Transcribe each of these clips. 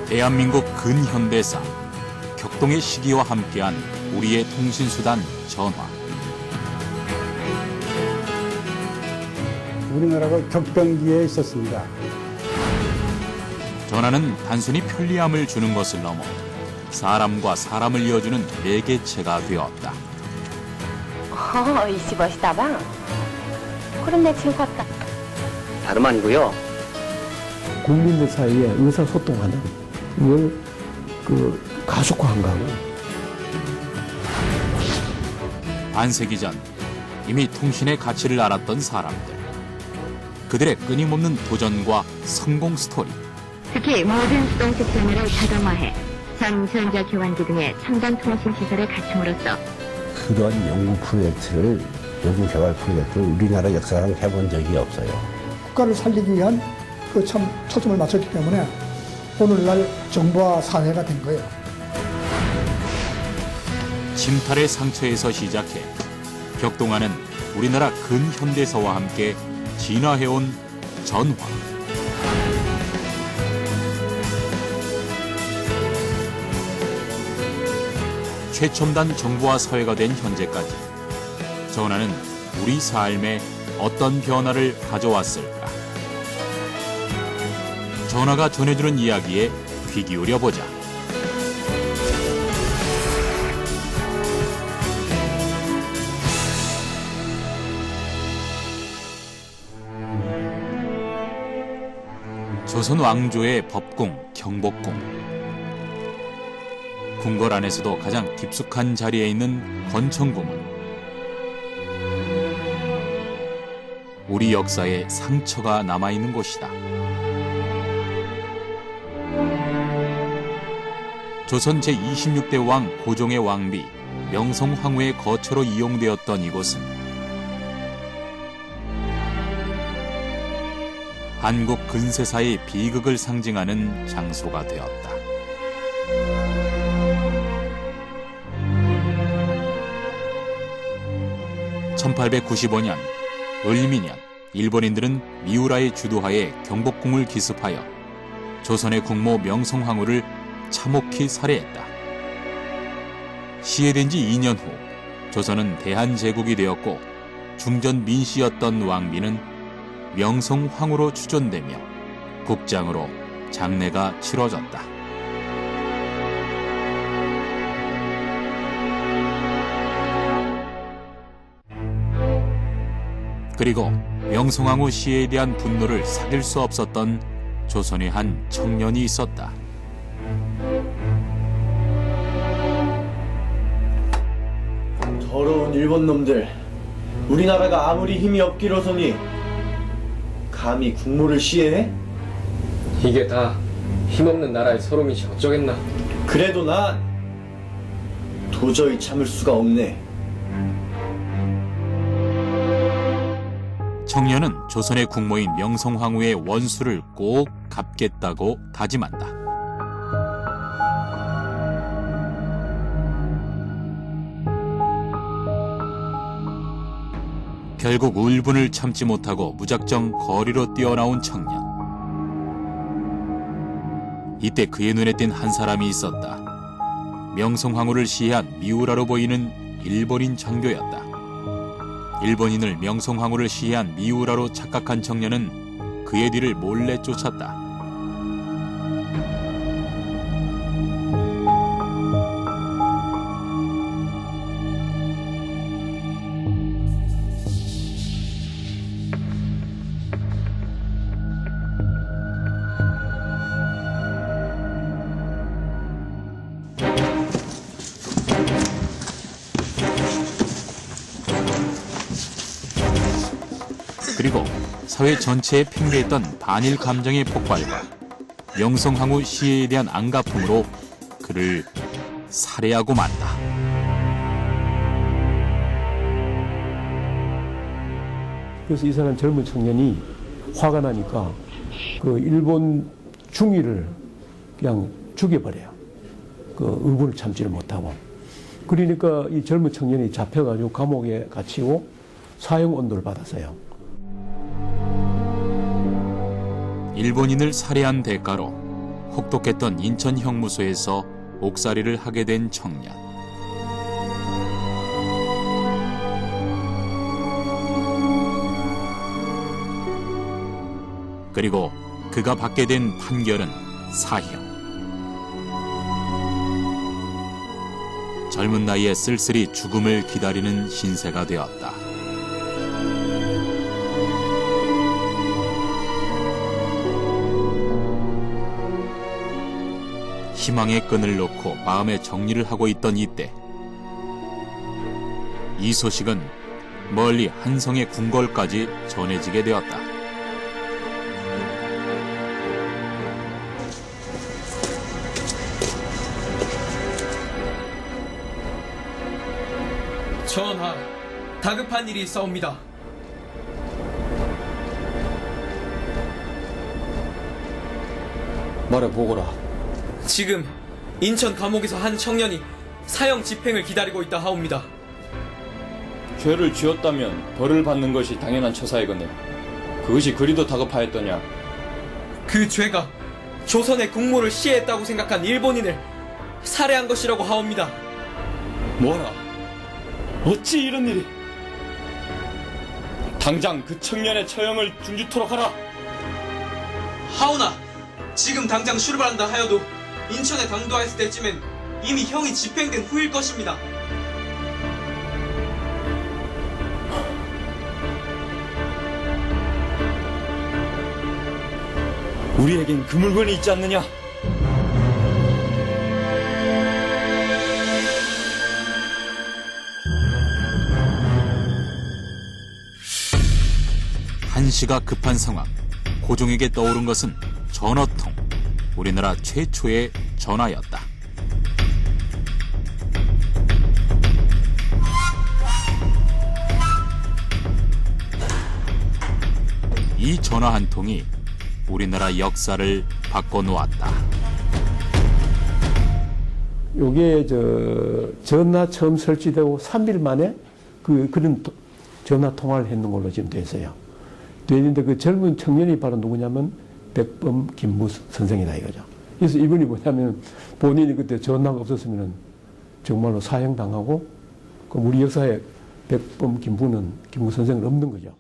대한민국 근현대사, 격동의 시기와 함께한 우리의 통신수단 전화. 우리나라가 격변기에 있었습니다. 전화는 단순히 편리함을 주는 것을 넘어 사람과 사람을 이어주는 매개체가 되었다. 石橋だば그런데 즐겁다. 다름 아니고요. 국민들 사이에 의사소통하는 걸 가속화한 거고. 반세기 전 이미 통신의 가치를 알았던 사람들. 그들의 끊임없는 도전과 성공 스토리. 특히 모든 수동 시스템을 자동화해 전 전자교환기 등의 첨단 통신 시설을 갖춤으로써 그런 연구 프로젝트를, 연구 개발 프로젝트를 우리나라 역사상 해본 적이 없어요. 국가를 살리기 위한 참 초점을 맞췄기 때문에 오늘날 정부와 사회가 된 거예요. 침탈의 상처에서 시작해 격동하는 우리나라 근현대사와 함께 진화해온 전화. 최첨단 정보와 사회가 된 현재까지 전화는 우리 삶에 어떤 변화를 가져왔을까? 전화가 전해주는 이야기에 귀 기울여 보자. 조선 왕조의 법궁 경복궁. 궁궐 안에서도 가장 깊숙한 자리에 있는 권총궁은 우리 역사에 상처가 남아있는 곳이다. 조선 제26대 왕 고종의 왕비 명성황후의 거처로 이용되었던 이곳은 한국 근세사의 비극을 상징하는 장소가 되었다. 1895년 을미년 일본인들은 미우라의 주도하에 경복궁을 기습하여 조선의 국모 명성황후를 참혹히 살해했다. 시해된 지 2년 후 조선은 대한제국이 되었고 중전 민씨였던 왕비는 명성황후로 추존되며 국장으로 장례가 치러졌다. 그리고 명성황후 시해에 대한 분노를 사귈 수 없었던 조선의 한 청년이 있었다. 더러운 일본 놈들. 우리나라가 아무리 힘이 없기로서니 감히 국모를 시해해? 이게 다 힘없는 나라의 서름이지 어쩌겠나. 그래도 난 도저히 참을 수가 없네. 청년은 조선의 국모인 명성황후의 원수를 꼭 갚겠다고 다짐한다. 결국 울분을 참지 못하고 무작정 거리로 뛰어나온 청년. 이때 그의 눈에 띈 한 사람이 있었다. 명성황후를 시해한 미우라로 보이는 일본인 장교였다. 일본인을 명성황후를 시해한 미우라로 착각한 청년은 그의 뒤를 몰래 쫓았다. 그리고 사회 전체에 팽배했던 반일 감정의 폭발과 명성황후 시해에 대한 안갚음으로 그를 살해하고 만다. 그래서 이 사람 젊은 청년이 화가 나니까 그 일본 중위를 그냥 죽여버려요. 그 의분을 참지를 못하고. 그러니까 이 젊은 청년이 잡혀가지고 감옥에 갇히고 사형 온도를 받았어요. 일본인을 살해한 대가로 혹독했던 인천 형무소에서 옥살이를 하게 된 청년. 그리고 그가 받게 된 판결은 사형. 젊은 나이에 쓸쓸히 죽음을 기다리는 신세가 되었다. 희망의 끈을 놓고 마음의 정리를 하고 있던 이때, 이 소식은 멀리 한성의 궁궐까지 전해지게 되었다. 전하, 다급한 일이 있사옵니다. 말해보거라. 지금 인천 감옥에서 한 청년이 사형 집행을 기다리고 있다 하옵니다. 죄를 지었다면 벌을 받는 것이 당연한 처사이거늘 그것이 그리도 다급하였더냐? 그 죄가 조선의 국모를 시해했다고 생각한 일본인을 살해한 것이라고 하옵니다. 뭐라? 어찌 이런 일이? 당장 그 청년의 처형을 중지토록 하라. 하오나, 지금 당장 출발한다 하여도 인천에 당도하였을 때쯤엔 이미 형이 집행된 후일 것입니다. 우리에겐 그 물건이 있지 않느냐? 한시가 급한 상황. 고종에게 떠오른 것은 전어통, 우리나라 최초의 전화였다. 이 전화 한 통이 우리나라 역사를 바꿔놓았다. 요게 전화 처음 설치되고 3일 만에 그런 전화 통화를 했는 걸로 지금 됐어요. 되는데 그 젊은 청년이 바로 누구냐면 백범 김무 선생이다 이거죠. 그래서 이분이 뭐냐면 본인이 그때 전화가 없었으면 정말로 사형당하고 그럼 우리 역사에 백범 김무 선생은 없는 거죠.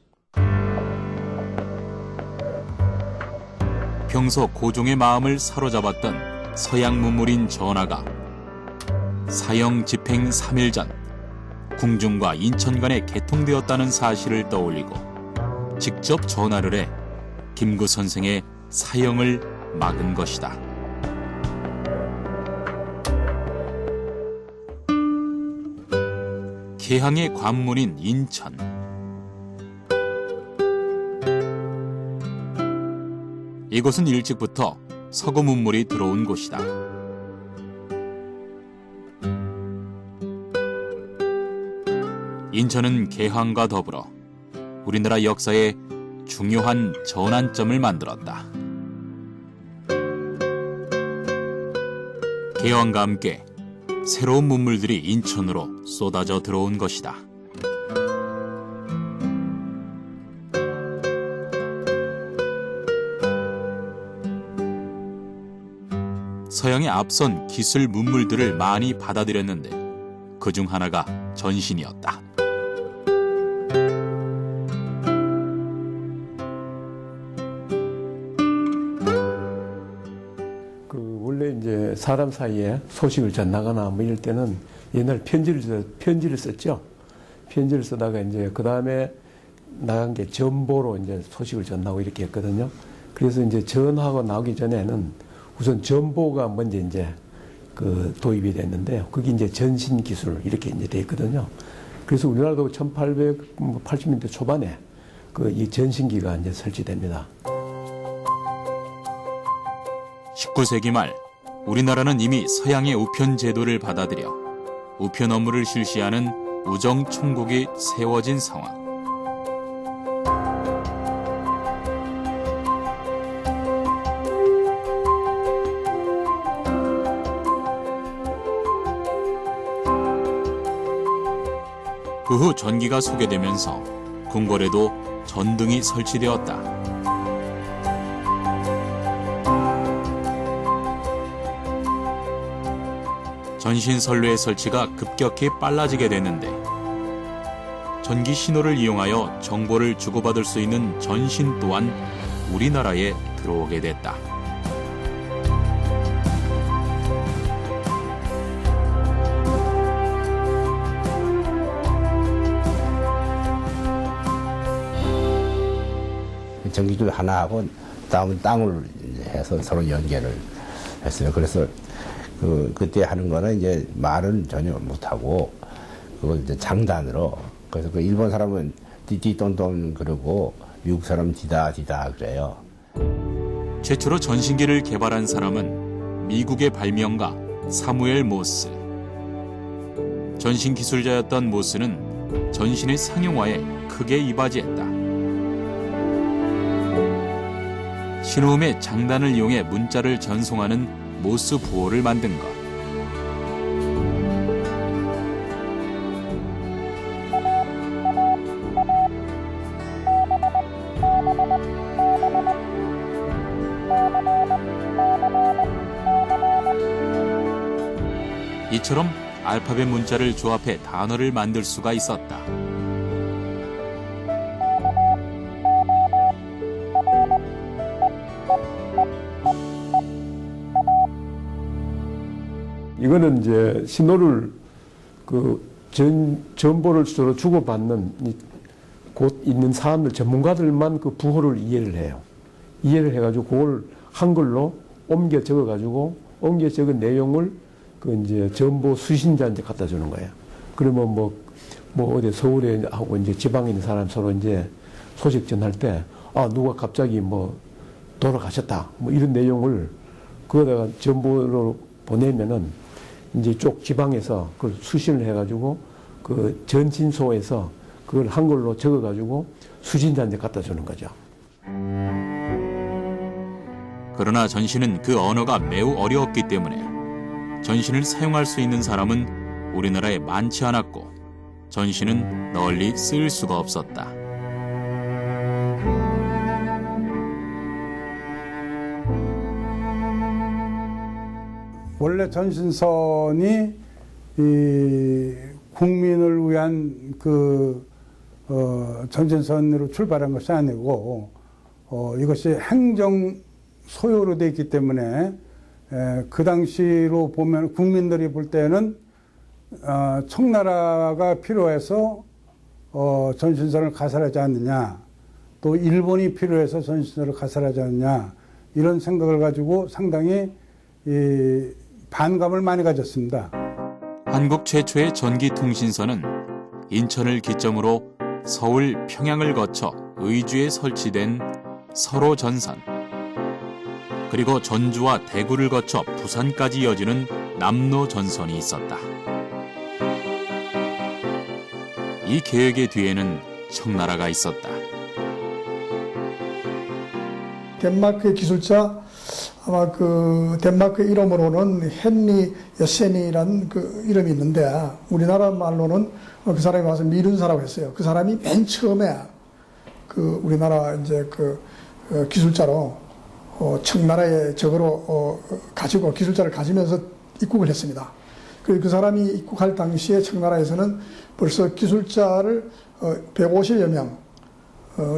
평소 고종의 마음을 사로잡았던 서양 문물인 전하가 사형 집행 3일 전 궁중과 인천 간에 개통되었다는 사실을 떠올리고 직접 전화를 해 김구 선생의 사형을 막은 것이다. 개항의 관문인 인천. 이곳은 일찍부터 서구 문물이 들어온 곳이다. 인천은 개항과 더불어 우리나라 역사에 중요한 전환점을 만들었다. 개항과 함께 새로운 문물들이 인천으로 쏟아져 들어온 것이다. 서양의 앞선 기술 문물들을 많이 받아들였는데 그중 하나가 전신이었다. 원래 이제 사람 사이에 소식을 전하거나 뭐 이럴 때는 옛날 편지를 썼죠. 편지를 쓰다가 이제 그 다음에 나간 게 전보로 이제 소식을 전하고 이렇게 했거든요. 그래서 이제 전하고 나오기 전에는 우선 전보가 먼저 이제 도입이 됐는데 그게 이제 전신 기술 이렇게 이제 돼 있거든요. 그래서 우리나라도 1880년대 초반에 이 전신기가 이제 설치됩니다. 19세기 말 우리나라는 이미 서양의 우편 제도를 받아들여 우편 업무를 실시하는 우정 총국이 세워진 상황. 그 후 전기가 소개되면서 궁궐에도 전등이 설치되었다. 전신 선로의 설치가 급격히 빨라지게 됐는데 전기 신호를 이용하여 정보를 주고받을 수 있는 전신 또한 우리나라에 들어오게 됐다. 전기줄 하나 하고 다음은 땅을 해서 서로 연결을 했어요. 그래서 그때 하는 거는 이제 말은 전혀 못하고 그걸 이제 장단으로, 그래서 그 일본 사람은 띠띠똔똔 그러고 미국 사람은 디다디다 그래요. 최초로 전신기를 개발한 사람은 미국의 발명가 사무엘 모스. 전신 기술자였던 모스는 전신의 상용화에 크게 이바지했다. 신호음의 장단을 이용해 문자를 전송하는 모스 부호를 만든 것. 이처럼 알파벳 문자를 조합해 단어를 만들 수가 있었다. 이거는 이제 신호를 정보를 서로 주고받는 곧 있는 사람들, 전문가들만 그 부호를 이해를 해요. 이해를 해가지고 그걸 한글로 옮겨 적어가지고 옮겨 적은 내용을 이제 정보 수신자한테 갖다 주는 거예요. 그러면 어디 서울에 하고 이제 지방에 있는 사람 서로 이제 소식 전할 때, 누가 갑자기 돌아가셨다. 이런 내용을 그거다가 정보로 보내면은 이제 쪽 지방에서 그걸 수신을 해가지고 그 전신소에서 그걸 한글로 적어가지고 수신자한테 갖다 주는 거죠. 그러나 전신은 그 언어가 매우 어려웠기 때문에 전신을 사용할 수 있는 사람은 우리나라에 많지 않았고 전신은 널리 쓰일 수가 없었다. 원래 전신선이 이 국민을 위한 전신선으로 출발한 것이 아니고 이것이 행정 소요로 되어 있기 때문에 그 당시로 보면 국민들이 볼 때는 청나라가 필요해서 전신선을 가설하지 않느냐, 또 일본이 필요해서 전신선을 가설하지 않느냐, 이런 생각을 가지고 상당히 반감을 많이 가졌습니다. 한국 최초의 전기통신선은 인천을 기점으로 서울, 평양을 거쳐 의주에 설치된 서로전선, 그리고 전주와 대구를 거쳐 부산까지 이어지는 남로전선이 있었다. 이 계획의 뒤에는 청나라가 있었다. 덴마크의 기술자, 아마 덴마크 이름으로는 헨리 여센이라는 이름이 있는데, 우리나라 말로는 그 사람이 와서 미룬사라고 했어요. 그 사람이 맨 처음에 우리나라 이제 기술자로 청나라의 적으로 가지고 기술자를 가지면서 입국을 했습니다. 그 사람이 입국할 당시에 청나라에서는 벌써 기술자를 150여 명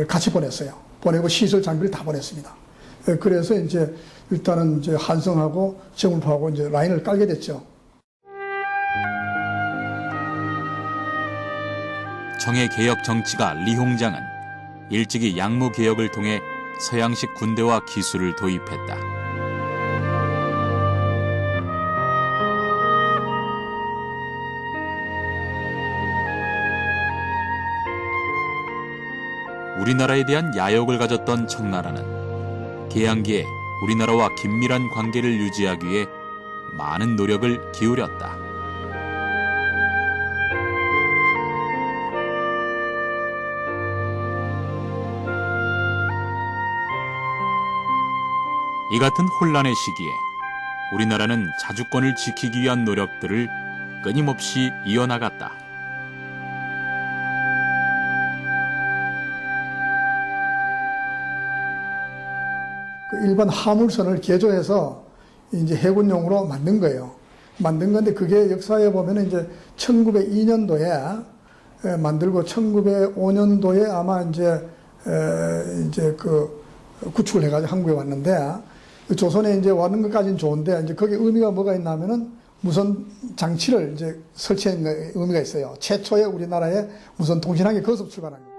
같이 보냈어요. 보내고 시설 장비를 다 보냈습니다. 그래서 이제 일단은 이제 한성하고 정울파하고 이제 라인을 깔게 됐죠. 청의 개혁 정치가 리홍장은 일찍이 양무 개혁을 통해 서양식 군대와 기술을 도입했다. 우리나라에 대한 야욕을 가졌던 청나라는 개항기에 우리나라와 긴밀한 관계를 유지하기 위해 많은 노력을 기울였다. 이 같은 혼란의 시기에 우리나라는 자주권을 지키기 위한 노력들을 끊임없이 이어나갔다. 일반 화물선을 개조해서 이제 해군용으로 만든 거예요. 만든 건데 그게 역사에 보면은 이제 1902년도에 만들고 1905년도에 아마 이제 그 구축을 해가지고 한국에 왔는데 조선에 이제 왔는 것까지는 좋은데 이제 거기에 의미가 뭐가 있냐면은 무선 장치를 이제 설치한 의미가 있어요. 최초의 우리나라의 무선 통신함이 거기서 출발한 거예요.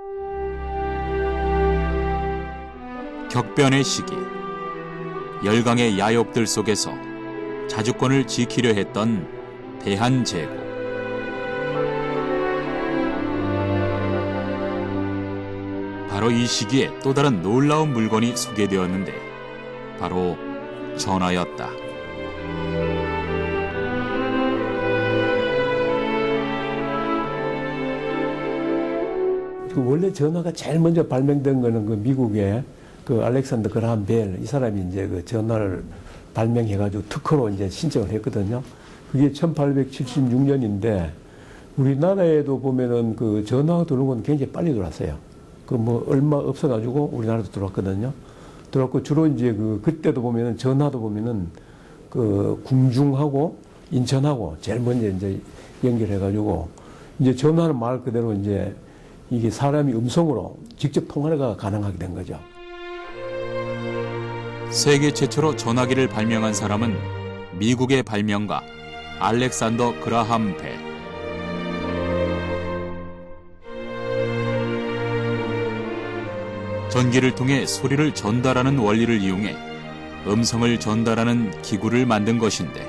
격변의 시기, 열강의 야욕들 속에서 자주권을 지키려 했던 대한제국. 바로 이 시기에 또 다른 놀라운 물건이 소개되었는데 바로 전화였다. 원래 전화가 제일 먼저 발명된 거는 그 미국의 그 알렉산더 그라함 벨, 이 사람이 이제 그 전화를 발명해가지고 특허로 이제 신청을 했거든요. 그게 1876년인데 우리나라에도 보면은 그 전화가 들어온 건 굉장히 빨리 들어왔어요. 그 뭐 얼마 없어가지고 우리나라도 들어왔거든요. 들어왔고 주로 이제 그때도 보면은 전화도 보면은 그 궁중하고 인천하고 제일 먼저 이제 연결해가지고 이제 전화는 말 그대로 이제 이게 사람이 음성으로 직접 통화가 가능하게 된 거죠. 세계 최초로 전화기를 발명한 사람은 미국의 발명가 알렉산더 그라함 벨. 전기를 통해 소리를 전달하는 원리를 이용해 음성을 전달하는 기구를 만든 것인데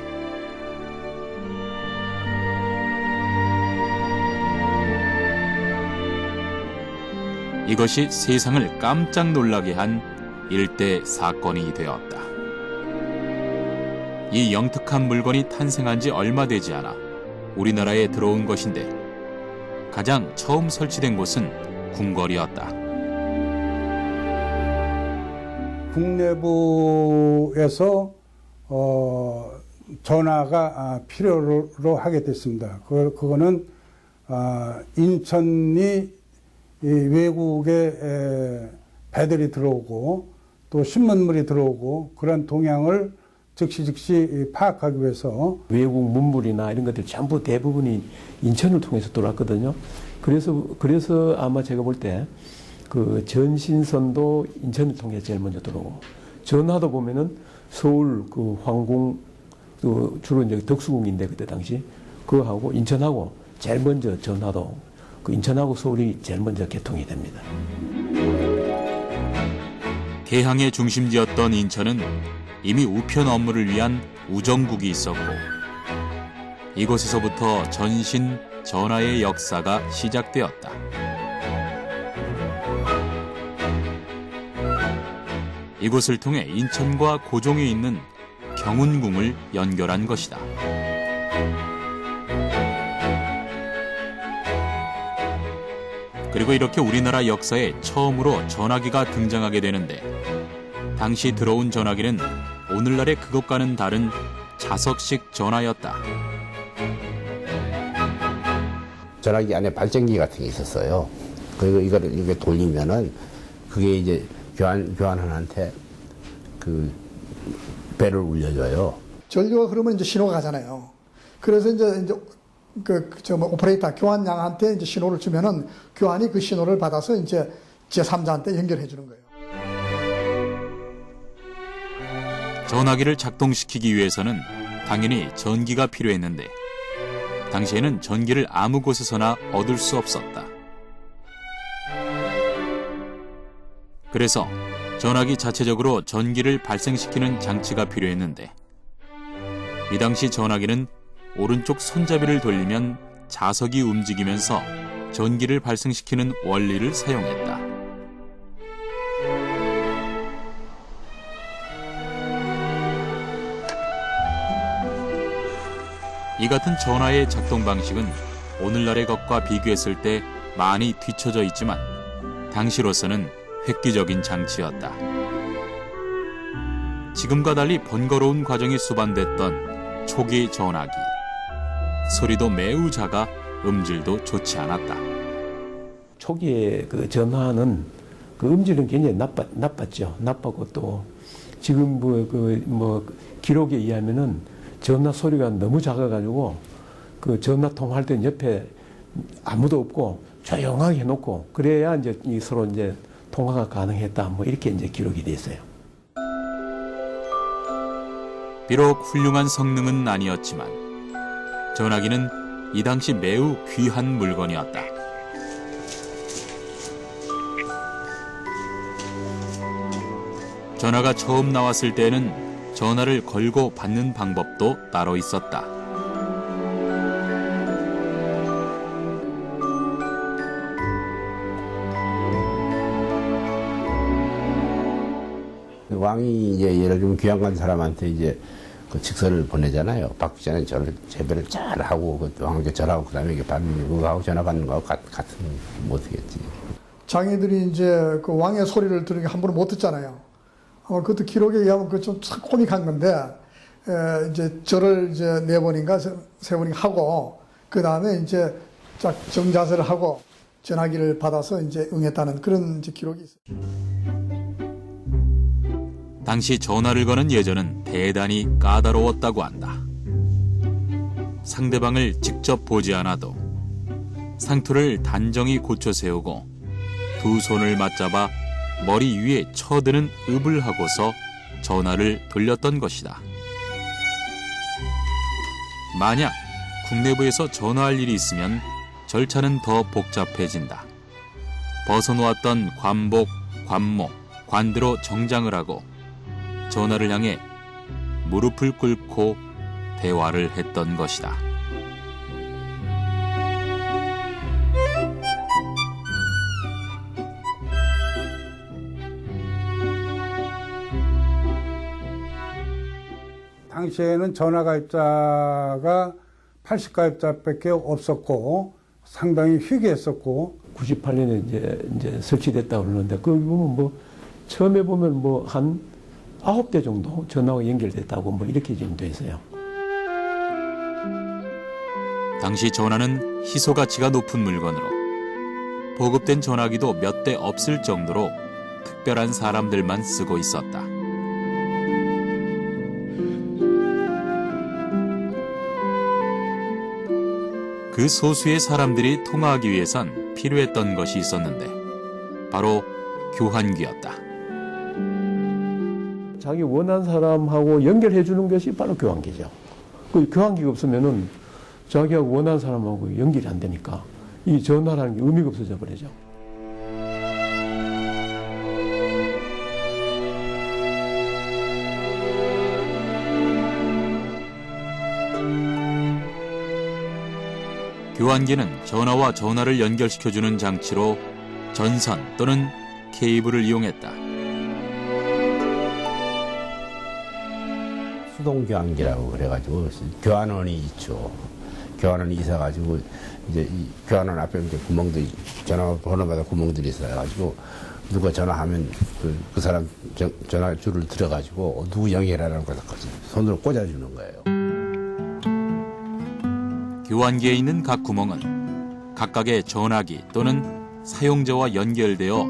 이것이 세상을 깜짝 놀라게 한 일대 사건이 되었다. 이 영특한 물건이 탄생한 지 얼마 되지 않아 우리나라에 들어온 것인데 가장 처음 설치된 곳은 궁궐이었다. 국내부에서 전화가 필요로 하게 됐습니다. 그거는 인천이 외국에 배들이 들어오고 또 신문물이 들어오고 그런 동향을 즉시 파악하기 위해서 외국 문물이나 이런 것들 전부 대부분이 인천을 통해서 들어왔거든요. 그래서 아마 제가 볼 때 그 전신선도 인천을 통해 제일 먼저 들어오고 전화도 보면은 서울 그 황궁 그 주로 이제 덕수궁인데 그때 당시 그거하고 인천하고 제일 먼저 전화도 그 인천하고 서울이 제일 먼저 개통이 됩니다. 개항의 중심지였던 인천은 이미 우편 업무를 위한 우정국이 있었고 이곳에서부터 전신 전화의 역사가 시작되었다. 이곳을 통해 인천과 고종에 있는 경운궁을 연결한 것이다. 그리고 이렇게 우리나라 역사에 처음으로 전화기가 등장하게 되는데 당시 들어온 전화기는 오늘날의 그것과는 다른 자석식 전화였다. 전화기 안에 발전기 같은 게 있었어요. 그리고 이거를 이렇게 돌리면은 그게 이제 교환원한테 그 벨을 울려줘요. 전류가 흐르면 이제 신호가 가잖아요. 그래서 이제 오퍼레이터 교환양한테 이제 신호를 주면은 교환이 그 신호를 받아서 이제 제3자한테 연결해 주는 거예요. 전화기를 작동시키기 위해서는 당연히 전기가 필요했는데 당시에는 전기를 아무 곳에서나 얻을 수 없었다. 그래서 전화기 자체적으로 전기를 발생시키는 장치가 필요했는데 이 당시 전화기는 오른쪽 손잡이를 돌리면 자석이 움직이면서 전기를 발생시키는 원리를 사용했다. 이 같은 전화의 작동 방식은 오늘날의 것과 비교했을 때 많이 뒤처져 있지만 당시로서는 획기적인 장치였다. 지금과 달리 번거로운 과정이 수반됐던 초기 전화기. 소리도 매우 작아 음질도 좋지 않았다. 초기에 그 전화는 그 음질은 굉장히 나빴죠. 나빴고 또 지금 기록에 의하면은 전화 소리가 너무 작아가지고 그 전화 통화할 때 옆에 아무도 없고 조용하게 해놓고 그래야 이제 서로 이제 통화가 가능했다. 뭐 이렇게 이제 기록이 돼 있어요. 비록 훌륭한 성능은 아니었지만 전화기는 이 당시 매우 귀한 물건이었다. 전화가 처음 나왔을 때에는 전화를 걸고 받는 방법도 따로 있었다. 왕이 이제 예를 들면 귀양 간 사람한테 이제 그 직서를 보내잖아요. 받기 전에 재배를 잘 하고 그 왕께 전하고 그다음에 이게 받는 그거하고 전화 받는 거하고 같은 못하겠지. 장애들이 이제 그 왕의 소리를 들으니 함부로 못 듣잖아요. 아마 그것도 기록에 의하면 그 좀 코믹한 건데 이제 절을 이제 4번인가 3번인가 하고 그 다음에 이제 딱 정자세를 하고 전화기를 받아서 이제 응했다는 그런 이제 기록이 있어요. 당시 전화를 거는 예절은 대단히 까다로웠다고 한다. 상대방을 직접 보지 않아도 상투를 단정히 고쳐 세우고 두 손을 맞잡아 머리 위에 쳐드는 읍을 하고서 전화를 돌렸던 것이다. 만약 국내부에서 전화할 일이 있으면 절차는 더 복잡해진다. 벗어놓았던 관복, 관모, 관드로 정장을 하고 전화를 향해 무릎을 꿇고 대화를 했던 것이다. 당시에는 전화가입자가 80가입자밖에 없었고 상당히 희귀했었고 98년에 이제 설치됐다고 그러는데 그 보면 뭐 처음에 보면 뭐 한 9대 정도 전화가 연결됐다고 뭐 이렇게 지금 돼 있어요. 당시 전화는 희소 가치가 높은 물건으로 보급된 전화기도 몇 대 없을 정도로 특별한 사람들만 쓰고 있었다. 그 소수의 사람들이 통화하기 위해선 필요했던 것이 있었는데 바로 교환기였다. 자기 원하는 사람하고 연결해 주는 것이 바로 교환기죠. 그 교환기가 없으면은 자기가 원하는 사람하고 연결이 안 되니까 이 전화라는 게 의미가 없어져 버리죠. 교환기는 전화와 전화를 연결시켜주는 장치로 전선 또는 케이블을 이용했다. 수동교환기라고 그래가지고 교환원이 있죠. 교환원이 있어가지고 이제 이 교환원 앞에 이제 구멍들이 전화번호마다 구멍들이 있어가지고 누가 전화하면 그 사람 전화 줄을 들어가지고 누구 연결하라는 걸 손으로 꽂아주는 거예요. 교환기에 있는 각 구멍은 각각의 전화기 또는 사용자와 연결되어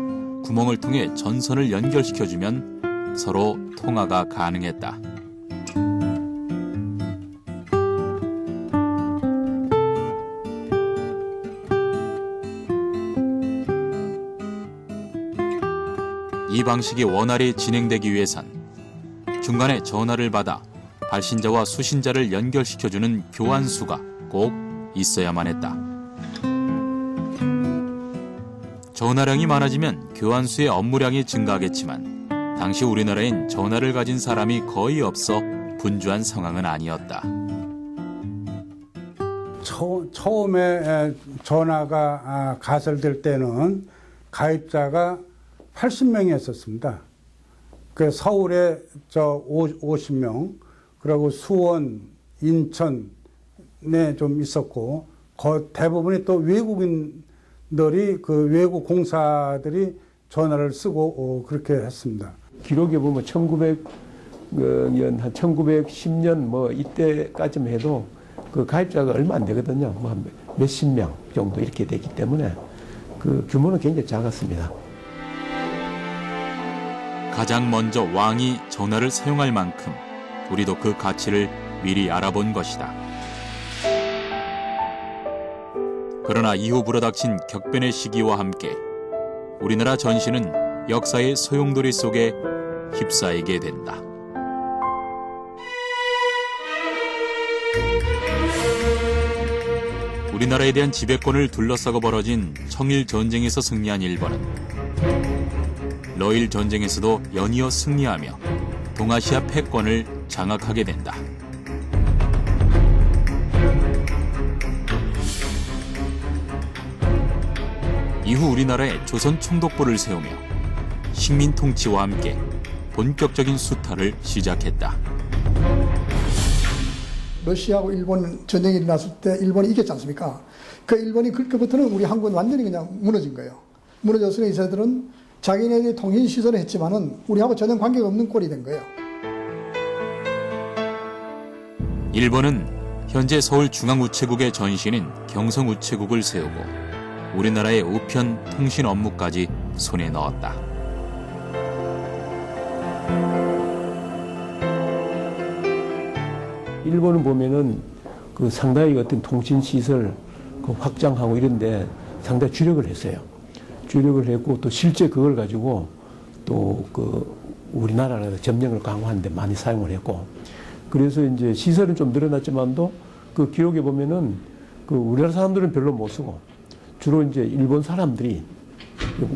구멍을 통해 전선을 연결시켜주면 서로 통화가 가능했다. 이 방식이 원활히 진행되기 위해선 중간에 전화를 받아 발신자와 수신자를 연결시켜주는 교환수가 꼭 있어야만 했다. 전화량이 많아지면 교환수의 업무량이 증가하겠지만 당시 우리나라엔 전화를 가진 사람이 거의 없어 분주한 상황은 아니었다. 처음에 전화가 가설될 때는 가입자가 80명이었습니다. 그 서울에 50명, 그리고 수원, 인천에 좀 있었고, 대부분이 또 외국인들이 그 외국 공사들이 전화를 쓰고 그렇게 했습니다. 기록에 보면 1910년 뭐 이때까지만 해도 그 가입자가 얼마 안 되거든요. 뭐 한 몇십 명 정도 이렇게 되기 때문에 그 규모는 굉장히 작았습니다. 가장 먼저 왕이 전화를 사용할 만큼 우리도 그 가치를 미리 알아본 것이다. 그러나 이후 불어닥친 격변의 시기와 함께 우리나라 전시는 역사의 소용돌이 속에 휩싸이게 된다. 우리나라에 대한 지배권을 둘러싸고 벌어진 청일 전쟁에서 승리한 일본은 러일 전쟁에서도 연이어 승리하며 동아시아 패권을 장악하게 된다. 이후 우리나라에 조선 총독부를 세우며 식민 통치와 함께 본격적인 수탈을 시작했다. 러시아하고 일본 전쟁이 일어났을 때 일본이 이겼지 않습니까? 그 일본이 그때부터는 우리 한국은 완전히 그냥 무너진 거예요. 무너져서 이 새들은 자기네들이 통신 시설을 했지만은 우리하고 전혀 관계가 없는 꼴이 된 거예요. 일본은 현재 서울중앙우체국의 전신인 경성우체국을 세우고 우리나라의 우편 통신 업무까지 손에 넣었다. 일본은 보면은 그 상당히 어떤 통신 시설 그 확장하고 이런데 상당히 주력을 했어요. 주력을 했고 또 실제 그걸 가지고 또 그 우리나라가 점령을 강화하는데 많이 사용을 했고 그래서 이제 시설은 좀 늘어났지만도 그 기록에 보면은 그 우리나라 사람들은 별로 못 쓰고 주로 이제 일본 사람들이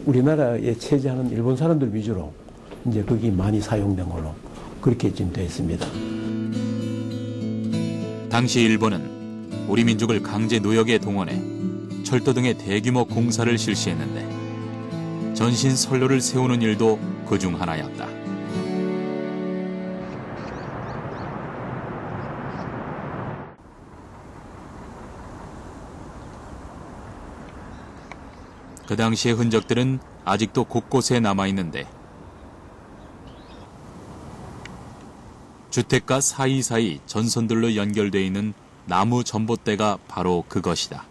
우리나라에 체제하는 일본 사람들 위주로 이제 거기 많이 사용된 걸로 그렇게 지금 되어 있습니다. 당시 일본은 우리 민족을 강제 노역에 동원해 철도 등의 대규모 공사를 실시했는데 전신 선로를 세우는 일도 그중 하나였다. 그 당시의 흔적들은 아직도 곳곳에 남아있는데 주택가 사이사이 전선들로 연결되어 있는 나무 전봇대가 바로 그것이다.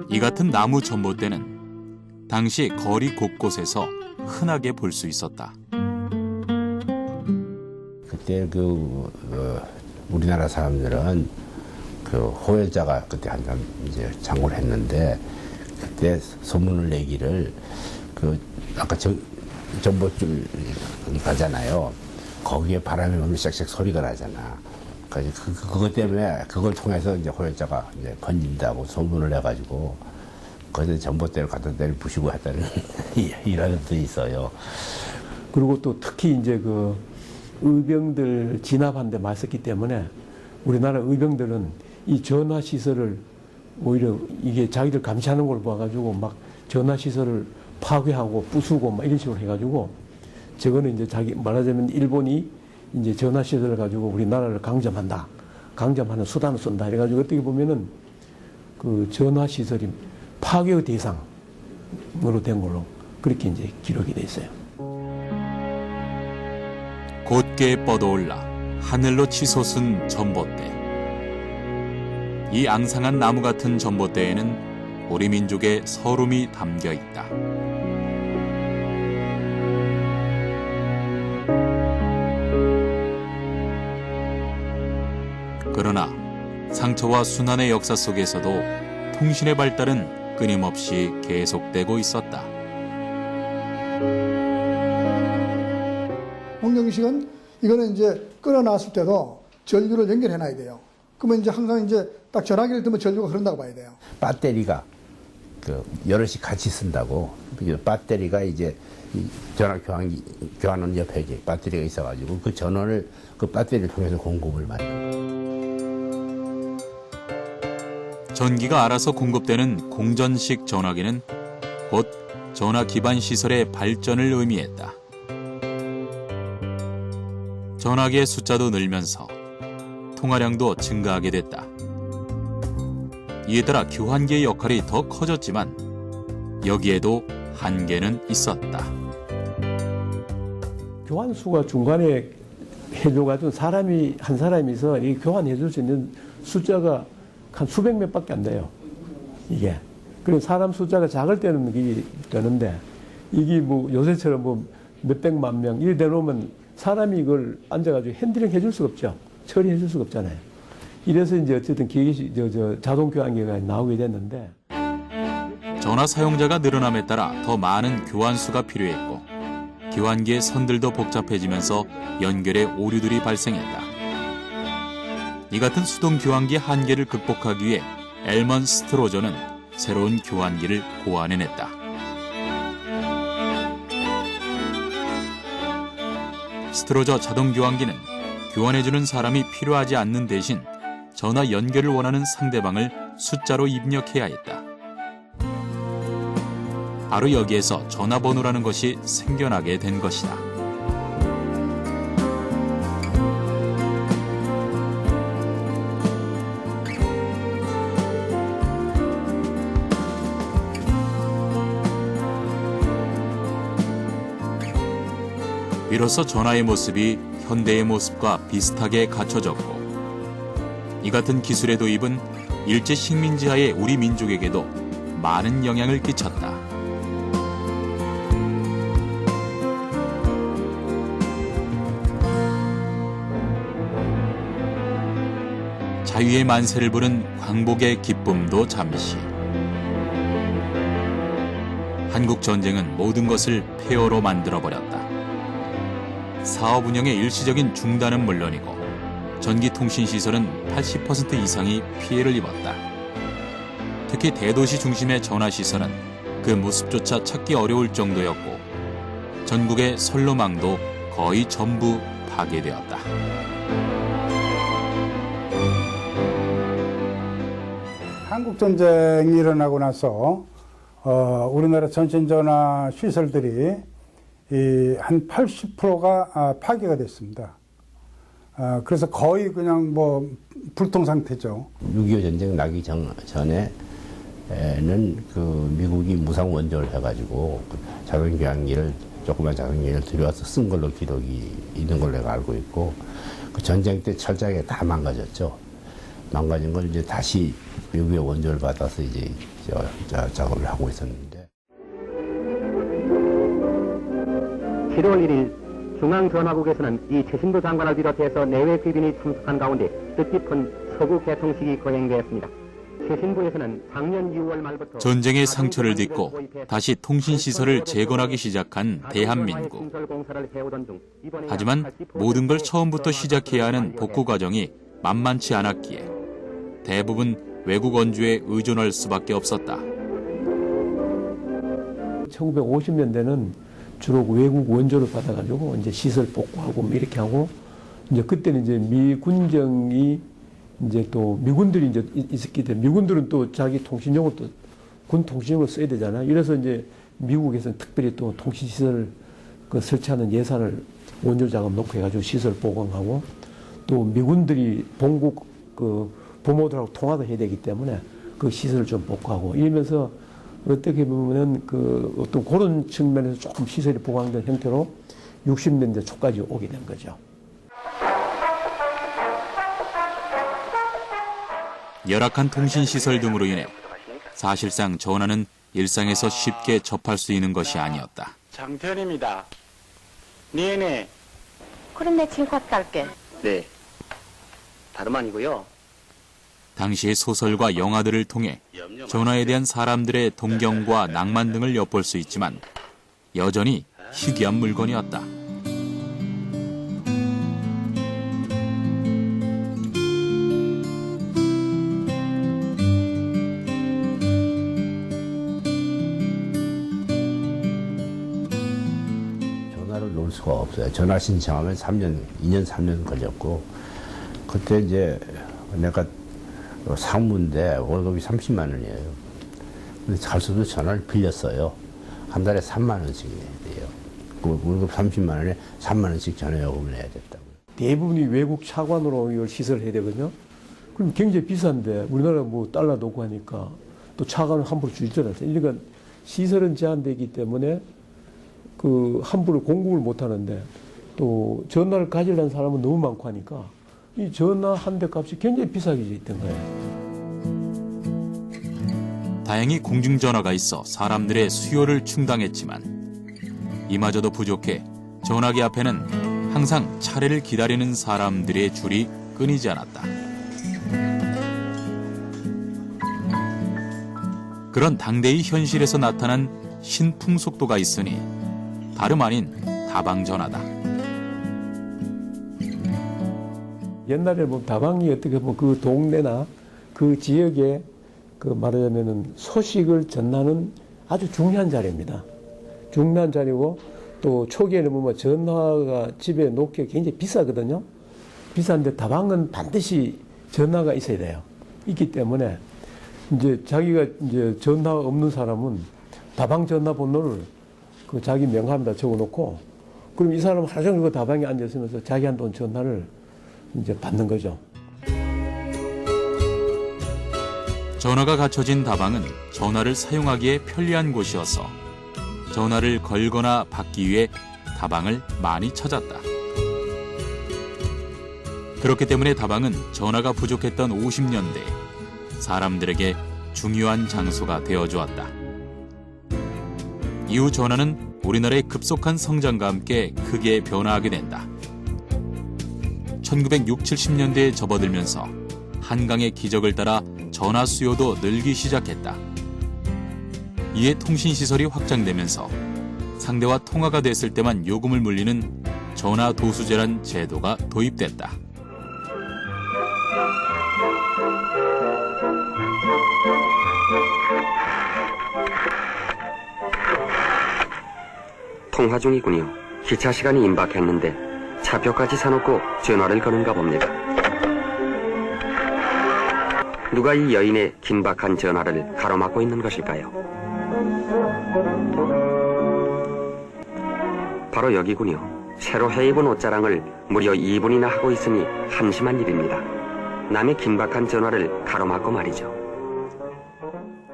이 같은 나무 전봇대는 당시 거리 곳곳에서 흔하게 볼 수 있었다. 그때 우리나라 사람들은 그 호열자가 그때 한참 이제 창고를 했는데 그때 소문을 내기를 그 아까 전봇줄 가잖아요. 거기에 바람이 불면 샥샥 소리가 나잖아. 그것 때문에 그걸 통해서 이제 호열자가 이제 번진다고 소문을 내가지고 거기서 전봇대를 갖다 때려 부시고 했다는 일화도 있어요. 그리고 또 특히 이제 그 의병들 진압한 데 맞섰기 때문에 우리나라 의병들은 이 전화 시설을 오히려 이게 자기들 감시하는 걸 봐가지고 막 전화 시설을 파괴하고 부수고 막 이런 식으로 해가지고 저거는 이제 자기 말하자면 일본이 이제 전화 시설을 가지고 우리나라를 강점한다, 강점하는 수단을 쓴다 이래가지고 어떻게 보면은 그 전화 시설이 파괴의 대상으로 된 걸로 그렇게 이제 기록이 돼 있어요. 곧게 뻗어올라 하늘로 치솟은 전봇대. 이 앙상한 나무 같은 전봇대에는 우리 민족의 서름이 담겨 있다. 그러나 상처와 순환의 역사 속에서도 통신의 발달은 끊임없이 계속되고 있었다. 홍정식은 이거는 이제 끌어놨을 때도 전류를 연결해놔야 돼요. 그러면 이제 항상 이제 딱 전화기를 뜨면 전류가 흐른다고 봐야 돼요. 배터리가 그 여럿이 같이 쓴다고. 배터리가 이제 전화 교환하는 옆에 이제 배터리가 있어가지고 그 전원을 그 배터리를 통해서 공급을 받는. 전기가 알아서 공급되는 공전식 전화기는 곧 전화 기반 시설의 발전을 의미했다. 전화기의 숫자도 늘면서 통화량도 증가하게 됐다. 이에 따라 교환기의 역할이 더 커졌지만 여기에도 한계는 있었다. 교환수가 중간에 해줘가지고 한 사람이서 이 교환해줄 수 있는 숫자가 한 수백 명밖에 안 돼요. 이게. 그리고 사람 숫자가 작을 때는 이게 되는데 이게 뭐 요새처럼 뭐 몇백만 명 이래 되놓으면 사람이 이걸 앉아가지고 핸들링 해줄 수가 없죠. 처리해줄 수가 없잖아요. 이래서 이제 어쨌든 자동 교환기가 나오게 됐는데. 전화 사용자가 늘어남에 따라 더 많은 교환수가 필요했고 교환기의 선들도 복잡해지면서 연결에 오류들이 발생했다. 이 같은 수동 교환기 한계를 극복하기 위해 엘먼 스트로저는 새로운 교환기를 고안해냈다. 스트로저 자동 교환기는 교환해주는 사람이 필요하지 않는 대신 전화 연결을 원하는 상대방을 숫자로 입력해야 했다. 바로 여기에서 전화번호라는 것이 생겨나게 된 것이다. 비로소 전화의 모습이 현대의 모습과 비슷하게 갖춰졌고 이 같은 기술의 도입은 일제 식민지하의 우리 민족에게도 많은 영향을 끼쳤다. 자유의 만세를 부른 광복의 기쁨도 잠시. 한국 전쟁은 모든 것을 폐허로 만들어버렸다. 사업 운영의 일시적인 중단은 물론이고 전기통신시설은 80% 이상이 피해를 입었다. 특히 대도시 중심의 전화시설은 그 모습조차 찾기 어려울 정도였고 전국의 선로망도 거의 전부 파괴되었다. 한국전쟁이 일어나고 나서 우리나라 전신전화 시설들이 한 80%가 파괴가 됐습니다. 그래서 거의 그냥 뭐 불통 상태죠. 6.25 전쟁 나기 전에는 그 미국이 무상 원조를 해가지고 자동 교환기를 조그만 자동 교환기를 들여와서 쓴 걸로 기록이 있는 걸로 내가 알고 있고 그 전쟁 때 철저하게 다 망가졌죠. 망가진 걸 이제 다시 미국의 원조를 받아서 이제 작업을 하고 있었는데. 7월 1일 중앙전화국에서는 이 최신도 장관을 비롯해서 내외 귀빈이 참석한 가운데 뜻깊은 서구 개통식이 거행되었습니다. 최신부에서는 작년 6월 말부터 전쟁의 상처를 딛고 다시 통신시설을 재건하기 시작한 대한민국. 하지만 모든 걸 처음부터 시작해야 하는 복구 과정이 만만치 않았기에 대부분 외국 원조에 의존할 수밖에 없었다. 1950년대는 주로 외국 원조를 받아가지고 이제 시설 복구하고 뭐 이렇게 하고 이제 그때는 이제 미군정이 이제 또 미군들이 이제 있었기 때문에 미군들은 또 자기 통신용을 또 군 통신용을 써야 되잖아요. 이래서 이제 미국에서는 특별히 또 통신시설 그 설치하는 예산을 원조 자금 놓고 해가지고 시설 보강하고 또 미군들이 본국 그 부모들하고 통화도 해야 되기 때문에 그 시설을 좀 복구하고 이러면서 어떻게 보면은 그 어떤 그런 측면에서 조금 시설이 보강된 형태로 60년대 초까지 오게 된 거죠. 열악한 통신시설 등으로 인해 사실상 전화는 일상에서 쉽게 접할 수 있는 것이 아니었다. 장편입니다. 네네. 그럼 내 지금 곧 갈게. 네. 다름 아니고요. 당시의 소설과 영화들을 통해 전화에 대한 사람들의 동경과 낭만 등을 엿볼 수 있지만 여전히 희귀한 물건이었다. 전화를 놓을 수가 없어요. 전화 신청하면 2년 3년 걸렸고 그때 이제 내가 상무인데 월급이 30만 원이에요. 근데 갈수도 전화를 빌렸어요. 한 달에 3만 원씩 내야 돼요. 그 월급 30만 원에 3만 원씩 전화 요금을 내야 됐다고요. 대부분이 외국 차관으로 이걸 시설을 해야 되거든요. 그럼 굉장히 비싼데 우리나라 뭐 달러 놓고 하니까 또 차관을 함부로 주지도 않아요. 그러니까 시설은 제한되기 때문에 그 함부로 공급을 못 하는데 또 전화를 가지려는 사람은 너무 많고 하니까 이 전화 한 대 값이 굉장히 비싸게 있던 거예요. 다행히 공중전화가 있어 사람들의 수요를 충당했지만 이마저도 부족해 전화기 앞에는 항상 차례를 기다리는 사람들의 줄이 끊이지 않았다. 그런 당대의 현실에서 나타난 신풍속도가 있으니 다름 아닌 다방전화다. 옛날에 뭐 다방이 어떻게 보면 그 동네나 그 지역에 그 말하자면은 소식을 전하는 아주 중요한 자리입니다. 중요한 자리고 또 초기에는 뭐 전화가 집에 놓기가 굉장히 비싸거든요. 비싼데 다방은 반드시 전화가 있어야 돼요. 있기 때문에 이제 자기가 이제 전화 없는 사람은 다방 전화번호를 그 자기 명함에다 적어놓고 그럼 이 사람은 하루 종일 그 다방에 앉아 있으면서 자기한테 온 전화를 이제 받는 거죠. 전화가 갖춰진 다방은 전화를 사용하기에 편리한 곳이어서 전화를 걸거나 받기 위해 다방을 많이 찾았다. 그렇기 때문에 다방은 전화가 부족했던 50년대 사람들에게 중요한 장소가 되어주었다. 이후 전화는 우리나라의 급속한 성장과 함께 크게 변화하게 된다. 1960, 70년대에 접어들면서 한강의 기적을 따라 전화 수요도 늘기 시작했다. 이에 통신시설이 확장되면서 상대와 통화가 됐을 때만 요금을 물리는 전화도수제란 제도가 도입됐다. 통화 중이군요. 기차 시간이 임박했는데 차표까지 사놓고 전화를 거는가 봅니다. 누가 이 여인의 긴박한 전화를 가로막고 있는 것일까요? 바로 여기군요. 새로 해입은 옷자랑을 무려 2분이나 하고 있으니 한심한 일입니다. 남의 긴박한 전화를 가로막고 말이죠.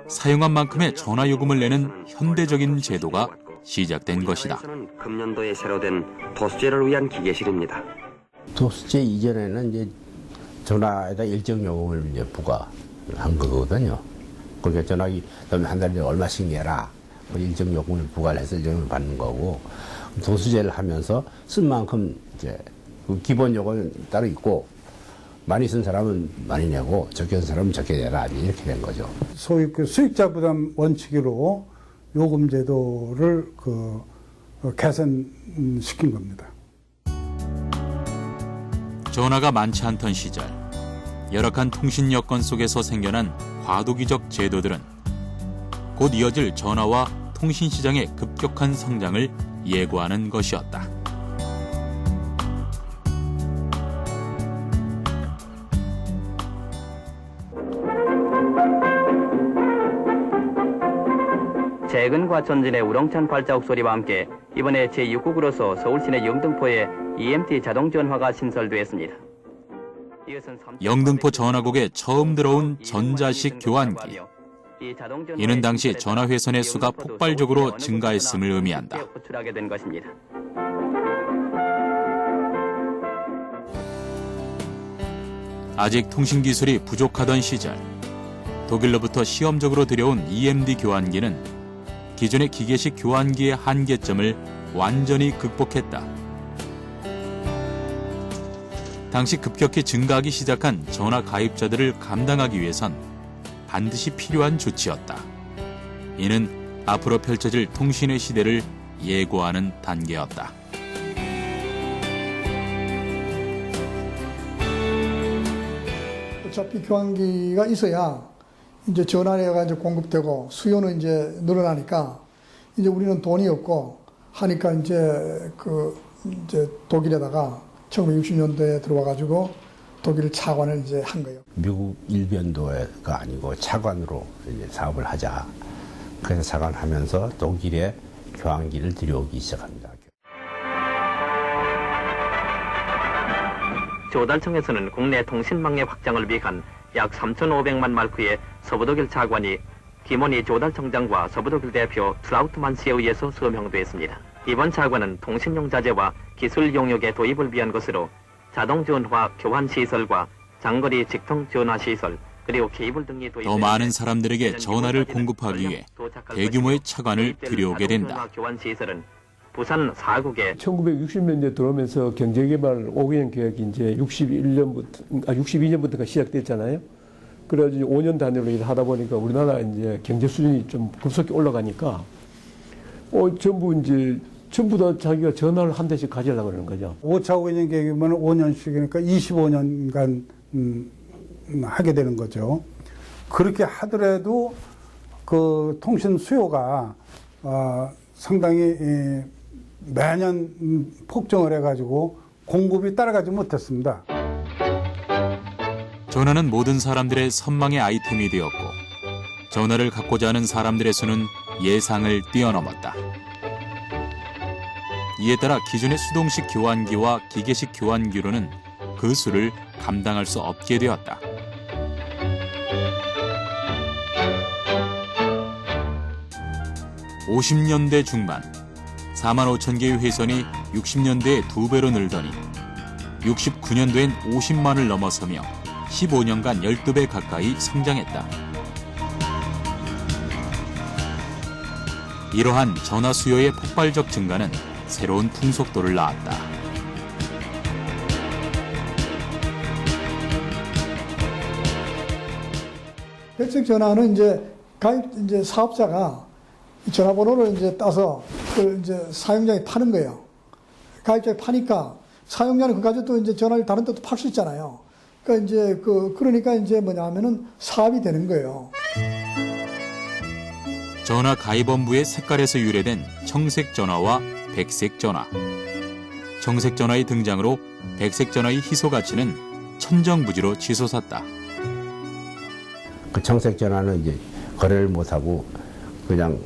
사용한 만큼의 전화 요금을 내는 현대적인 제도가 시작된 것이다. 금년도에 새로 된 도수제를 위한 기계실입니다. 도수제 이전에는 이제 전화에다 일정 요금을 이제 부과한 거거든요. 그러니까 전화기 한 달에 얼마씩 내라. 일정 요금을 부과를 해서 요금을 받는 거고, 도수제를 하면서 쓴 만큼 이제 그 기본 요금은 따로 있고, 많이 쓴 사람은 많이 내고 적게 쓴 사람은 적게 내라, 이렇게 된 거죠. 소위 그 수익자 부담 원칙으로 요금 제도를 개선시킨 겁니다. 전화가 많지 않던 시절, 열악한 통신 여건 속에서 생겨난 과도기적 제도들은 곧 이어질 전화와 통신 시장의 급격한 성장을 예고하는 것이었다. 재근과 전진의 우렁찬 발자국 소리와 함께 이번에 제6국으로서 서울시내 영등포에 EMT 자동전화가 신설되었습니다. 영등포 전화국에 처음 들어온 전자식 교환기. 이는 당시 전화회선의 수가 폭발적으로 증가했음을 의미한다. 아직 통신기술이 부족하던 시절, 독일로부터 시험적으로 들여온 EMD 교환기는 기존의 기계식 교환기의 한계점을 완전히 극복했다. 당시 급격히 증가하기 시작한 전화 가입자들을 감당하기 위해선 반드시 필요한 조치였다. 이는 앞으로 펼쳐질 통신의 시대를 예고하는 단계였다. 어차피 교환기가 있어야 이제 전화료가 이제 공급되고 수요는 이제 늘어나니까 이제 우리는 돈이 없고 하니까 이제 이제 독일에다가 1960년대에 들어와 가지고 독일 차관을 이제 한 거예요. 미국 일변도가 아니고 차관으로 이제 사업을 하자. 그래서 차관하면서 독일에 교환기를 들여오기 시작합니다. 조달청에서는 국내 통신망의 확장을 위한 약 3,500만 마르크의 서부독일 차관이 김원희 조달청장과 서부독일 대표 트라우트만 씨에 의해서 서명됐습니다. 이번 차관은 통신용 자재와 기술 용역의 도입을 위한 것으로 자동전화 교환시설과 장거리 직통전화시설, 그리고 케이블 등이 더 많은 사람들에게 전화를 공급하기 위해 대규모의 차관을 들여오게 된다. 교환 시설은 부산 4국에 1960년대 들어오면서 경제개발 5개년 계획이 이제 62년부터가 시작됐잖아요. 그래가지고 5년 단위로 일을 하다 보니까 우리나라 이제 경제 수준이 좀 급속히 올라가니까 전부 다 자기가 전화를 한 대씩 가지려고 그러는 거죠. 5차 5개년 계획이면 5년씩이니까 25년간 하게 되는 거죠. 그렇게 하더라도 그 통신 수요가 상당히 매년 폭증을 해가지고 공급이 따라가지 못했습니다. 전화는 모든 사람들의 선망의 아이템이 되었고 전화를 갖고자 하는 사람들의 수는 예상을 뛰어넘었다. 이에 따라 기존의 수동식 교환기와 기계식 교환기로는 그 수를 감당할 수 없게 되었다. (50년대) 중반 4만 5천 개의 회선이 60년대에 2배로 늘더니 69년도엔 50만을 넘어서며 15년간 12배 가까이 성장했다. 이러한 전화 수요의 폭발적 증가는 새로운 풍속도를 낳았다. 백색 전화는 이제 사업자가 전화번호를 이제 따서 그걸 이제 사용자에 파는 거예요. 가입자에 파니까 사용자는 그 가지고 또 이제 전화를 다른 데도 팔 수 있잖아요. 그러니까 이제 뭐냐면은 사업이 되는 거예요. 전화 가입원부의 색깔에서 유래된 청색 전화와 백색 전화. 청색 전화의 등장으로 백색 전화의 희소 가치는 천정부지로 치솟았다. 그 청색 전화는 이제 거래를 못하고 그냥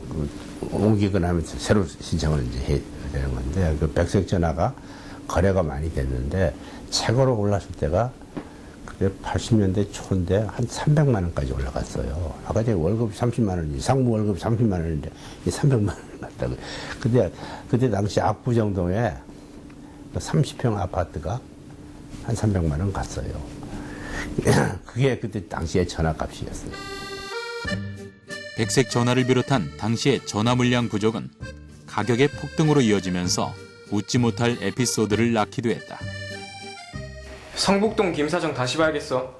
옮기거나 하면 새로 신청을 이제 해야 되는 건데, 그 백색 전화가 거래가 많이 됐는데 최고로 올랐을 때가 그때 80년대 초인데 한 300만 원까지 올라갔어요. 아까 제가 월급이 30만 원이지, 상무 월급이 30만 원인데 300만 원 갔다고. 그때 당시 압구정동에 30평 아파트가 한 300만 원 갔어요. 그게 그때 당시의 전화값이었어요. 백색 전화를 비롯한 당시의 전화 물량 부족은 가격의 폭등으로 이어지면서 웃지 못할 에피소드를 낳기도 했다. 성북동 김 사장 다시 봐야겠어.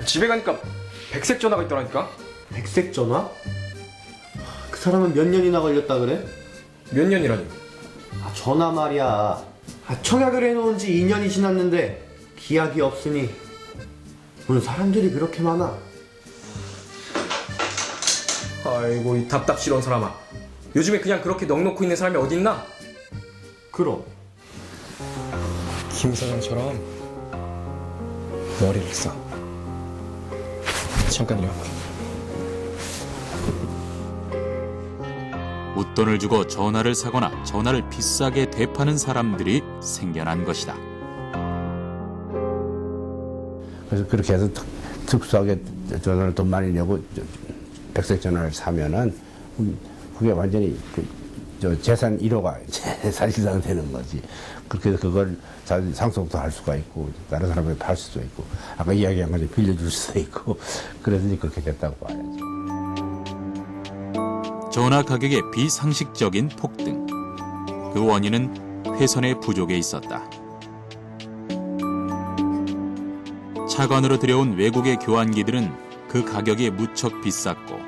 집에 가니까 백색 전화가 있더라니까. 백색 전화? 그 사람은 몇 년이나 걸렸다 그래? 몇 년이라니? 전화 말이야. 청약을 해놓은 지 2년이 지났는데 기약이 없으니 오늘 사람들이 그렇게 많아. 아이고 이 답답스러운 사람아. 요즘에 그냥 그렇게 넋놓고 있는 사람이 어딨나? 그럼 김 사장처럼 머리를 써. 잠깐요. 웃돈을 주고 전화를 사거나 전화를 비싸게 되파는 사람들이 생겨난 것이다. 그래서 그렇게 해서 특수하게 전화를 돈 많이 내고 백색 전화를 사면은 그게 완전히 재산 1호가 사실상 되는 거지. 그렇게 해서 그걸 상속도 할 수가 있고 다른 사람에게 팔 수도 있고 아까 이야기한 것처럼 빌려줄 수도 있고 그래서 그렇게 됐다고 봐야죠. 전화 가격의 비상식적인 폭등. 그 원인은 회선의 부족에 있었다. 차관으로 들여온 외국의 교환기들은 그 가격이 무척 비쌌고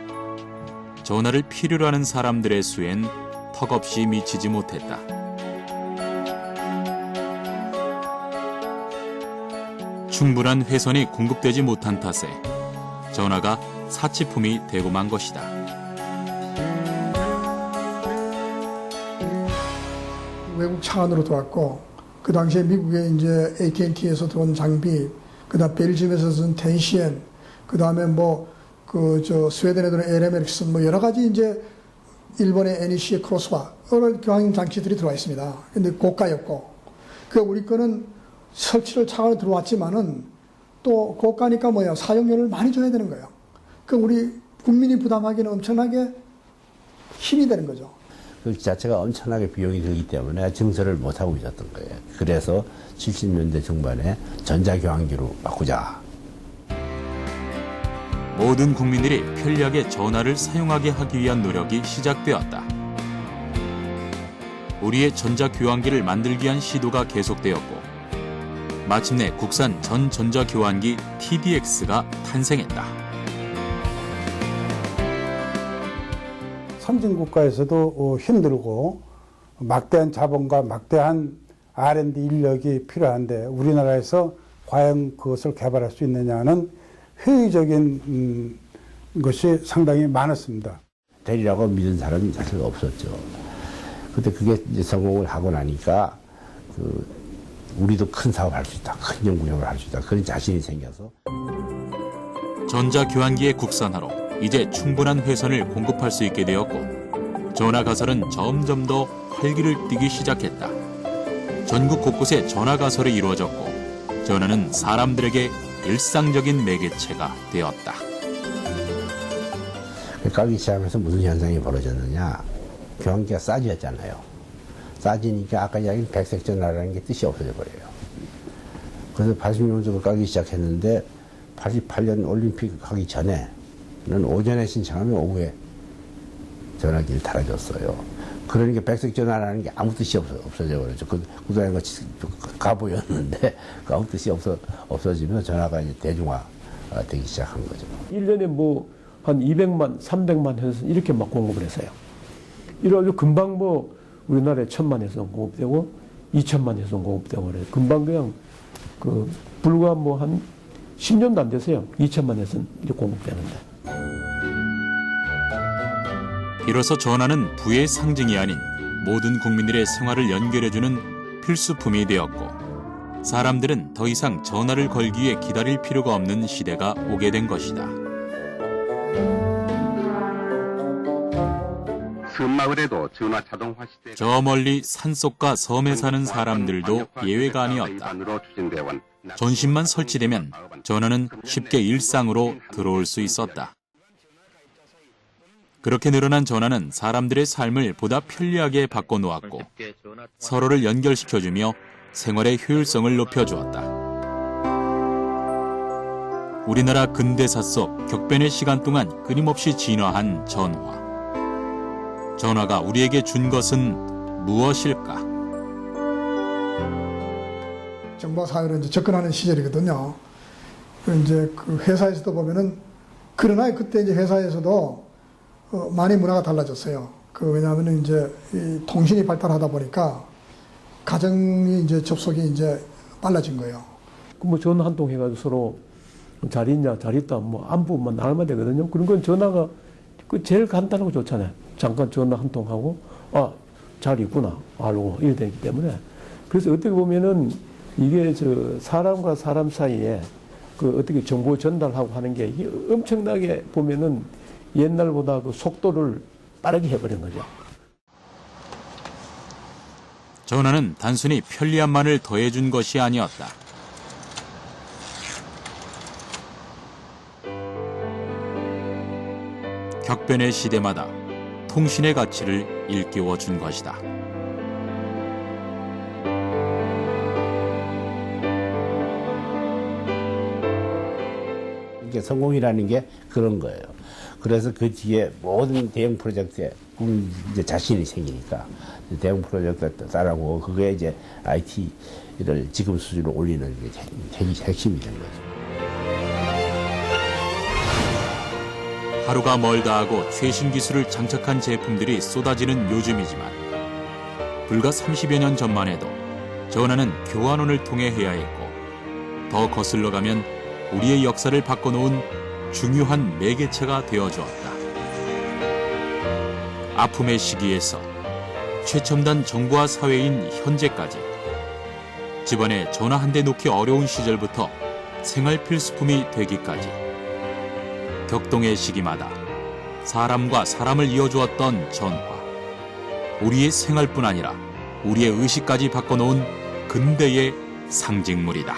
전화를 필요로 하는 사람들의 수엔 턱없이 미치지 못했다. 충분한 회선이 공급되지 못한 탓에 전화가 사치품이 되고 만 것이다. 외국 차관으로 들어왔고 그 당시에 미국의 이제 AT&T에서 들어온 장비, 그다음 벨지움에서 쓴 텐시엔, 그다음에 스웨덴에 들어온 LM-에릭슨 여러 가지 이제 일본의 NEC의 크로스바 여러 교환 장치들이 들어와 있습니다. 근데 고가였고 우리 거는 설치를 차관으로 들어왔지만은 또 고가니까 사용료를 많이 줘야 되는 거예요. 우리 국민이 부담하기는 엄청나게 힘이 되는 거죠. 그 자체가 엄청나게 비용이 들기 때문에 증설을 못하고 있었던 거예요. 그래서 70년대 중반에 전자교환기로 바꾸자. 모든 국민들이 편리하게 전화를 사용하게 하기 위한 노력이 시작되었다. 우리의 전자교환기를 만들기 위한 시도가 계속되었고 마침내 국산 전전자교환기 TDX가 탄생했다. 선진국가에서도 힘들고 막대한 자본과 막대한 R&D 인력이 필요한데 우리나라에서 과연 그것을 개발할 수 있느냐는 회의적인 것이 상당히 많았습니다. 되리라고 믿은 사람이 사실 없었죠. 근데 그게 이제 성공을 하고 나니까 우리도 큰 사업을 할 수 있다, 큰 연구력을 할 수 있다, 그런 자신이 생겨서. 전자교환기의 국산화로 이제 충분한 회선을 공급할 수 있게 되었고 전화가설은 점점 더 활기를 띠기 시작했다. 전국 곳곳에 전화가설이 이루어졌고 전화는 사람들에게 일상적인 매개체가 되었다. 까기 시작하면서 무슨 현상이 벌어졌느냐. 교환기가 싸졌잖아요. 싸지니까 아까 이야기한 백색 전화라는 게 뜻이 없어져 버려요. 그래서 80년부터 까기 시작했는데 88년 올림픽 하기 전에는 오전에 신청하면 오후에 전화기를 달아줬어요. 그러니까 백색 전화라는 게 아무 뜻이 없어져 버렸죠. 그동안 가보였는데 그 아무 뜻이 없어지면 전화가 이제 대중화되기 시작한 거죠. 1년에 뭐 한 200만, 300만 해서 이렇게 막 공급을 했어요. 이래가지고 금방 뭐 우리나라에 1000만 해서 공급되고 2000만 해서 공급되고 그래요. 금방 그냥 불과 뭐 한 10년도 안 됐어요. 2000만 해서 이렇게 공급되는데. 비로소 전화는 부의 상징이 아닌 모든 국민들의 생활을 연결해주는 필수품이 되었고 사람들은 더 이상 전화를 걸기 위해 기다릴 필요가 없는 시대가 오게 된 것이다. 섬마을에도 전화 자동화 시대. 저 멀리 산속과 섬에 사는 사람들도 예외가 아니었다. 전신만 설치되면 전화는 쉽게 일상으로 들어올 수 있었다. 그렇게 늘어난 전화는 사람들의 삶을 보다 편리하게 바꿔놓았고 서로를 연결시켜주며 생활의 효율성을 높여주었다. 우리나라 근대사 속 격변의 시간 동안 끊임없이 진화한 전화. 전화가 우리에게 준 것은 무엇일까? 정보 사회로 이제 접근하는 시절이거든요. 이제 그 회사에서도 보면은 그러나 그때 이제 회사에서도 많이 문화가 달라졌어요. 왜냐하면 이제 이 통신이 발달하다 보니까 가정이 이제 접속이 이제 빨라진 거예요. 뭐 전화 한 통 해가지고 서로 잘 있냐, 잘 있다, 뭐 안부만 나누면 되거든요. 그런 건 전화가 제일 간단하고 좋잖아요. 잠깐 전화 한 통 하고, 잘 있구나, 알고, 이래 되기 때문에. 그래서 어떻게 보면은 이게 사람과 사람 사이에 어떻게 정보 전달하고 하는 게 이게 엄청나게 보면은 옛날보다 속도를 빠르게 해버린 거죠. 전화는 단순히 편리함만을 더해준 것이 아니었다. 격변의 시대마다 통신의 가치를 일깨워준 것이다. 이게 성공이라는 게 그런 거예요. 그래서 그 뒤에 모든 대형 프로젝트에 이제 자신이 생기니까 대형 프로젝트 따라고 그게 이제 IT를 지금 수준으로 올리는 게 핵심이 된 거죠. 하루가 멀다 하고 최신 기술을 장착한 제품들이 쏟아지는 요즘이지만 불과 30여 년 전만 해도 전화는 교환원을 통해 해야 했고 더 거슬러 가면 우리의 역사를 바꿔놓은 중요한 매개체가 되어주었다. 아픔의 시기에서 최첨단 정보화 사회인 현재까지 집안에 전화 한 대 놓기 어려운 시절부터 생활 필수품이 되기까지 격동의 시기마다 사람과 사람을 이어주었던 전화. 우리의 생활뿐 아니라 우리의 의식까지 바꿔놓은 근대의 상징물이다.